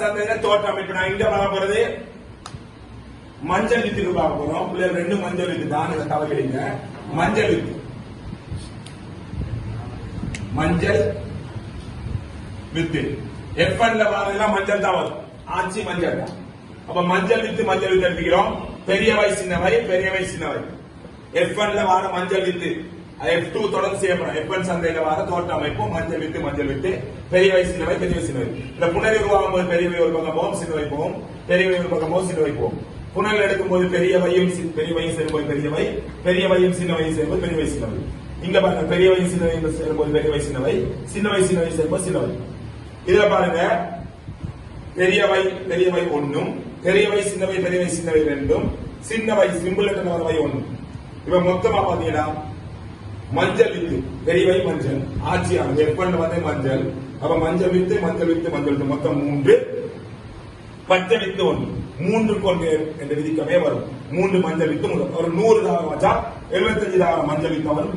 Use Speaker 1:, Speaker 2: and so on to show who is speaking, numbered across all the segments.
Speaker 1: சந்தையில தோட்டம் அமைப்பு. நான் இங்க பார்க்க போறது மஞ்சள் வித்துக்கு பார்க்க போறோம். பிள்ளைகள் ரெண்டு மஞ்சள் வித்து தான் இதை தவறிங்க. மஞ்சள் வித்து, மஞ்சள் வித்து F1ல வரதெல்லாம் மஞ்சள் தான் வரும். ஆட்சி மஞ்சள் தான். அப்ப மஞ்சள் வித்து எடுத்துக்கிறோம். பெரியவை சின்னவை, பெரியவை சின்னவை. F1ல வர மஞ்சள் வித்து F2 தொடர்ந்து செய்யப்படும். F1 சந்தையில வர தோட்ட அமைப்பு மஞ்சள் வித்து பெரியவை சின்னவை, பெரியவை சின்னவை. இந்த புனரை உருவாகும் போது பெரியவை ஒரு பக்கம் போகும், சின்னவை போகும். பெரியவை ஒரு பக்கம் போகும், சின்னவை போகும். புனல் எடுக்கும் போது பெரியவையும் சேரும்போது பெரியவை, பெரியவையும் சின்னவையும் சேரும்போது பெரியவை சின்னவை. இங்க பாருங்க, பெரியவையும் சின்னவையும் சேரும்போது பெரியவை சின்னவை, சின்னவை சேரும்போது சின்னவை. இதுல பாருங்க, பெரியவை ஒன்னும், பெரியவை சின்னவை ரெண்டும், சின்னவை சிம்பிள் வரவை ஒன்னும். இப்ப மொத்தமா பாத்தீங்கன்னா மஞ்சள் வித்து பெரியவை மஞ்சள் ஆட்சியானது F1 வந்து மஞ்சள். அப்ப மஞ்சள் வித்து மொத்தம் 3, பச்சை வித்து 1, 3 கொண்டு என்ற விதிக்கவே வரும். 3 மஞ்சள் வித்து ஒரு 100 தாவரம் வச்சா 75 தாவரம் மஞ்சள் வித்தா வரும்.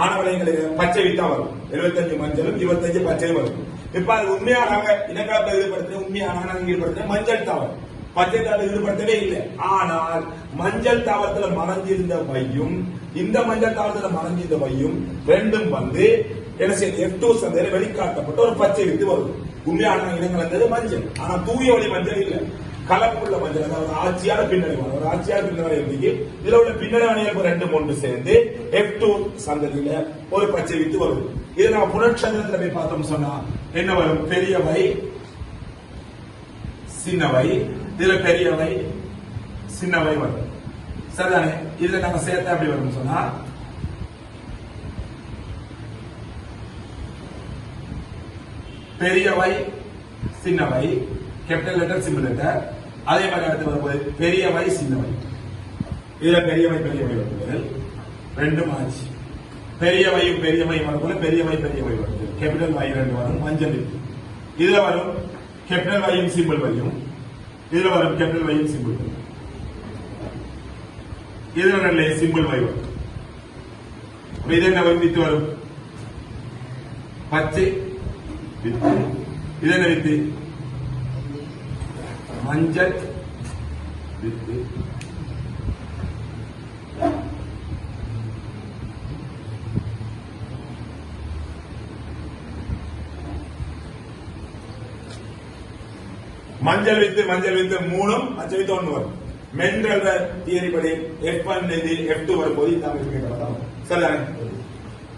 Speaker 1: ஆனவளைங்களுக்கு பச்சை வித்தா வரும். 75 மஞ்சளும் 25 பச்சையும் வரும். இப்ப அது உண்மையான இனக்கலப்பை ஈடுபடுத்த உண்மையான ஈடுபடுத்த மஞ்சள் தாவரம், பச்சை தாவரத்தை ஈடுபடுத்தவே இல்லை. ஆனால் மஞ்சள் தாவரத்துல மறைஞ்சிருந்த வையும் இந்த மஞ்சள் தாவரத்துல மறைஞ்சிருந்த வையும் ரெண்டும் வந்து என்ன செய்யுது, F2 சந்தையில வெளிக்காட்டப்பட்ட ஒரு பச்சை வித்து வருது. உண்மையான இனங்கள் மஞ்சள், ஆனா தூய ஒளி மஞ்சள் இல்ல, கலப்புள்ள மஞ்சள். அதாவது ஆட்சியால பின்னணி ஒரு ஆட்சியால பின்னணி இருந்துச்சு. இதுல உள்ள பின்னணி அணிகள் ரெண்டு ஒன்று சேர்ந்து F2 சந்ததியில ஒரு பச்சை வித்து வருது. இது நம்ம புனர்சந்திரத்துல போய் பார்த்தோம் சொன்னா என்ன வரும், பெரியவை சின்னவை, இதுல பெரியவை சின்னவை வரும். சரிதானே? இதுல நம்ம சேர்த்தா எப்படி வரும் சொன்னா பெரியவை சின்னவை, கேபிட்டல் லெட்டர் சிம்பிள் லெட்டர். அதே மாதிரி அடுத்து வரும்போது பெரியவை சின்னவை, இதுல பெரியவை வருது ரெண்டும் ஆச்சு. பெரியவையும் வரும்போது பெரியவை வருது, கேபிட்டல் வை 2 வரும். மஞ்சள் இதுல வரும் கேபிட்டல் வையும் சிம்பிள் வையும், இதுல வரும் கேபிட்டல் வையும் சிம்பிள் வையும். இதுல நல்ல சிம்பிள் வை வரும். இது என்ன வித்து வரும், பச்சை வித்து. இது என்ன வித்து, மஞ்சள் வித்து. மஞ்சள் வித்து 3, பச்சை வித்து 1 வரும். மெண்டல் தியரி படி F1 F2 வரும்போது இந்த அமைப்பு கேட்கலாம். சரிதானே?